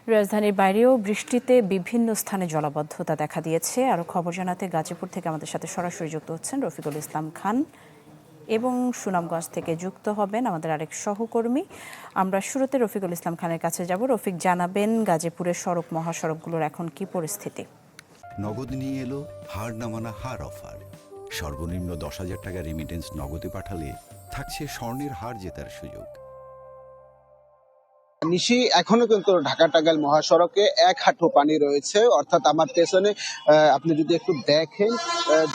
রাজধানীর বাইরেও বৃষ্টিতে বিভিন্ন স্থানে জলাবদ্ধতা দেখা দিয়েছে। আরও খবর জানাতে গাজীপুর থেকে আমাদের সাথে সরাসরি যুক্ত হচ্ছেন রফিকুল ইসলাম খান এবং সুনামগঞ্জ থেকে যুক্ত হবেন আমাদের আরেক সহকর্মী। আমরা শুরুতে রফিকুল ইসলাম খানের কাছে যাব। রফিক, জানাবেন গাজীপুরের সড়ক মহাসড়কগুলোর এখন কি পরিস্থিতি? নগদ নিয়ে এলো হার না মানা হার অফার। সর্বনিম্ন 10,000 টাকা রেমিটেন্স নগদে পাঠালে থাকছে স্বর্ণের হার জেতার সুযোগ। নিশি এখনো কিন্তু ঢাকা টাঙ্গাইল মহাসড়কে এক হাঁটু পানি রয়েছে, অর্থাৎ আমার পেছনে আপনি যদি একটু দেখেন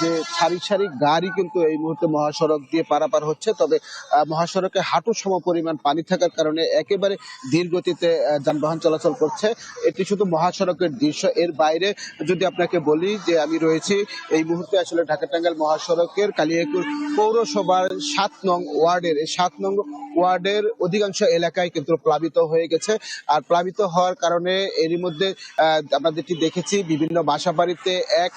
যে সারি সারি গাড়ি কিন্তু এই মুহূর্তে মহাসড়ক দিয়ে পারাপার হচ্ছে। তবে মহাসড়কে হাঁটু সম পরিমাণ পানি থাকার কারণে একেবারে ধীর গতিতে যানবাহন চলাচল করছে। এটি শুধু মহাসড়কের দৃশ্য। এর বাইরে যদি আপনাকে বলি যে আমি রয়েছি এই মুহূর্তে আসলে ঢাকা টাঙ্গাইল মহাসড়কের কালিয়াকৈর পৌরসভার 7 নং ওয়ার্ডের এই 7 নং ওয়ার্ডের অধিকাংশ এলাকায় কিন্তু প্লাবিত হয়ে গেছে। আর প্লাবিত হওয়ার কারণে এরই মধ্যে আমরা যেটি দেখেছি বিভিন্ন বাসা বাড়িতে এক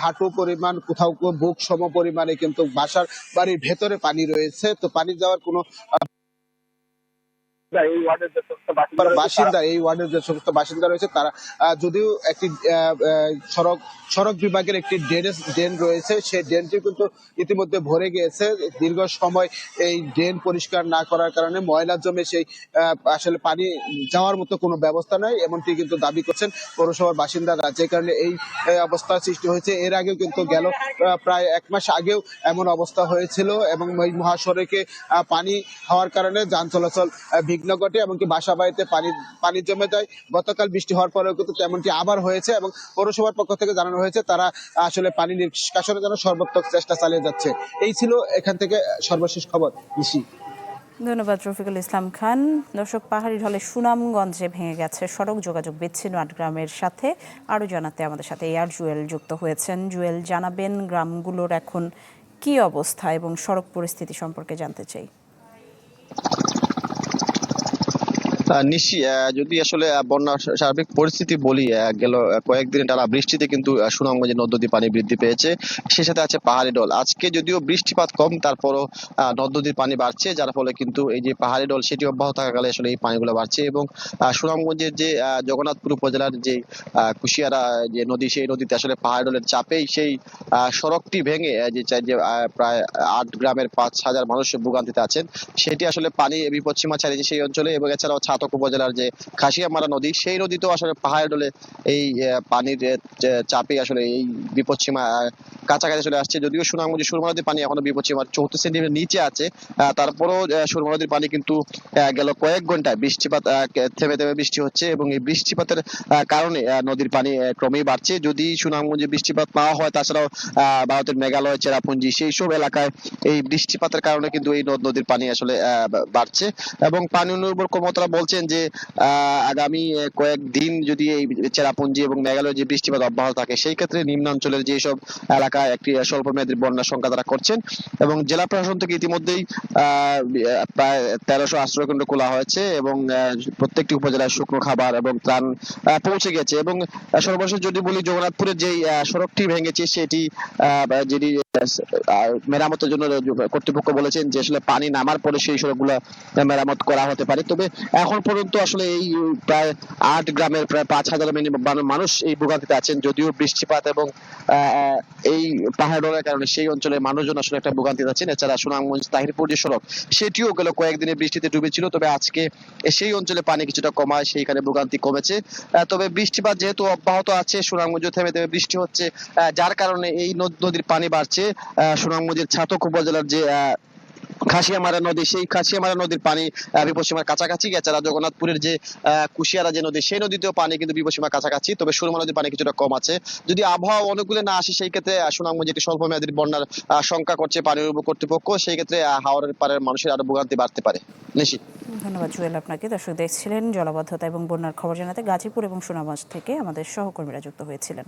হাঁটু পরিমাণ, কোথাও বুক সম পরিমাণে কিন্তু বাসার বাড়ির ভেতরে পানি রয়েছে। তো পানি যাওয়ার কোনো এই ওয়ার্ডের যে সমস্ত বাসিন্দা রয়েছে তারা যদিও একটি সড়ক বিভাগের একটি ড্রেন রয়েছে, সেই ড্রেনটি কিন্তু ইতিমধ্যে ভরে গিয়েছে। দীর্ঘ সময় এই ড্রেন পরিষ্কার না করার কারণে ময়লা জমে সেই আসলে পানি যাওয়ার মতো কোনো ব্যবস্থা নাই, এমনটি কিন্তু দাবি করছেন পৌরসভার বাসিন্দারা, যে কারণে এই অবস্থার সৃষ্টি হয়েছে। এর আগেও কিন্তু গেল প্রায় 1 মাস আগেও এমন অবস্থা হয়েছিল এবং এই মহাসড়কে পানি হওয়ার কারণে যান চলাচল বিঘ্ন ঘটে, এমনকি বাসা বাড়িতে পানি জমে যায়। গতকাল বৃষ্টি হওয়ার পরেও কিন্তু তেমনটি আবার হয়েছে এবং পৌরসভার পক্ষ থেকে জানানো হয়েছে তারা আসলে পানি নিষ্কাশনের জন্য সর্বাত্মক চেষ্টা চালিয়ে যাচ্ছে। এই ছিল এখান থেকে সর্বশেষ খবর। নিশি, ধন্যবাদ রফিকুল ইসলাম খান। দর্শক, পাহাড়ি ঢলে সুনামগঞ্জে ভেঙে গেছে সড়ক, যোগাযোগ বিচ্ছিন্ন 8 গ্রামের সাথে। আরও জানাতে আমাদের সাথে এয়ার জুয়েল যুক্ত হয়েছেন। জুয়েল, জানাবেন গ্রামগুলোর এখন কি অবস্থা এবং সড়ক পরিস্থিতি সম্পর্কে জানতে চাই। নিশি, যদি আসলে বন্যার সার্বিক পরিস্থিতি বলি, গেল কয়েকদিনে টানা বৃষ্টিতে কিন্তু সুনামগঞ্জে নদ নদীর পানি বৃদ্ধি পেয়েছে। সে সাথে আছে পাহাড়ি ঢল। আজকে যদিও বৃষ্টিপাত কম, তারপরও নদ নদীর পানি বাড়ছে, যার ফলে কিন্তু এই যে পাহাড়ি ঢল সেটি অব্যাহত থাকাকালে আসলে এই পানিগুলো বাড়ছে। এবং সুনামগঞ্জের যে জগন্নাথপুর উপজেলার যে কুশিয়ারা যে নদী, সেই নদীতে আসলে পাহাড়ি ঢলের চাপেই সেই সড়কটি ভেঙে যে প্রায় 8 গ্রামের 5,000 মানুষ ভোগান্তিতে আছেন, সেটি আসলে পানি বিপদসীমা ছাড়িয়েছে সেই অঞ্চলে। এবং এছাড়াও ছাতক উপজেলার যে খাসিয়ামারা নদী, সেই নদীতেও আসলে পাহাড় ঢলে এই পানির চাপে আসলে এই বিপদসীমা কাছাকাছি চলে আসছে। যদিও সুনামগঞ্জে সুরমা নদীর পানি এখনো বিপদসীমার 34 সেন্টিমিটার নিচে আছে, তারপরও সুরমা নদীর পানি কিন্তু গেল কয়েক ঘন্টায় বৃষ্টিপাত থেমে থেমে বৃষ্টি হচ্ছে এবং এই বৃষ্টিপাতের কারণে নদীর পানি ক্রমেই বাড়ছে। যদি সুনামগঞ্জে বৃষ্টিপাত না হয়, তাছাড়াও ভারতের মেঘালয়, চেরাপুঞ্জি সেই সব এলাকায় এই বৃষ্টিপাতের কারণে কিন্তু এই নদীর পানি আসলে বাড়ছে। এবং পানি উন্নয়ন কর্মকর্তারা বলছেন যে আগামী কয়েকদিন যদি এই চেরাপুঞ্জি এবং মেঘালয় যে বৃষ্টিপাত অব্যাহত থাকে, সেই ক্ষেত্রে নিম্নাঞ্চলের যেসব এলাকায় একটি স্বল্প মেয়াদী বন্যার সংখ্যা তারা করছেন। এবং জেলা প্রশাসন থেকে ইতিমধ্যেই প্রায় 1300 আশ্রয়কেন্দ্র খোলা হয়েছে এবং প্রত্যেকটি উপজেলায় শুকনো খাবার এবং ত্রাণ পৌঁছে গেছে। এবং সর্বশেষ যদি বলি, জগন্নাথপুরের যে সড়কটি ভেঙেছে সেটি যেটি মেরামতের জন্য কর্তৃপক্ষ বলেছেন যে আসলে পানি নামার পরে সেই সড়কগুলো মেরামত করা হতে পারে। তবে এখন পর্যন্ত আসলে এই প্রায় 8 গ্রামের প্রায় 5,000 মানুষ এই ভোগান্তিতে আছেন। যদিও বৃষ্টিপাত এবং এই পাহাড় ঢলের কারণে সেই অঞ্চলের মানুষজন আসলে একটা ভোগান্তিতে আছেন। এছাড়া সুনামগঞ্জ তাহিরপুর যে সড়ক, সেটিও গেল কয়েকদিনে বৃষ্টিতে ডুবেছিল, তবে আজকে সেই অঞ্চলে পানি কিছুটা কমায়, সেইখানে ভোগান্তি কমেছে। তবে বৃষ্টিপাত যেহেতু অব্যাহত আছে, সুনামগঞ্জে থেমে থেমে বৃষ্টি হচ্ছে, যার কারণে এই নদীর পানি বাড়ছে। সুনামগঞ্জের ছাতক উপজেলার যে খাসিয়ামারা নদী, সেই খাসিয়ামারা নদীর পানি বিপদসীমার কাছাকাছি। এছাড়া জগন্নাথপুরের যে কুশিয়ারা যে নদী, সেই নদীতেও পানি কিন্তু বিপদসীমার কাছাকাছি, তবে সুরমা নদীর পানি কিছুটা কম আছে। যদি আবহাওয়া অনুকূলে না আসে, সেই ক্ষেত্রে সুনামগঞ্জে একটি স্বল্প মেয়াদী বন্যার শঙ্কা করছে পানি উন্নয়ন কর্তৃপক্ষ। সেই ক্ষেত্রে হাওরের পাড়ের মানুষের আরো ভোগান্তি বাড়তে পারে। নিশি, ধন্যবাদ জুয়েল আপনাকে। দর্শক, দেখছিলেন জলাবদ্ধতা এবং বন্যার খবর জানাতে গাজীপুর এবং সুনামগঞ্জ থেকে আমাদের সহকর্মীরা যুক্ত হয়েছিলেন।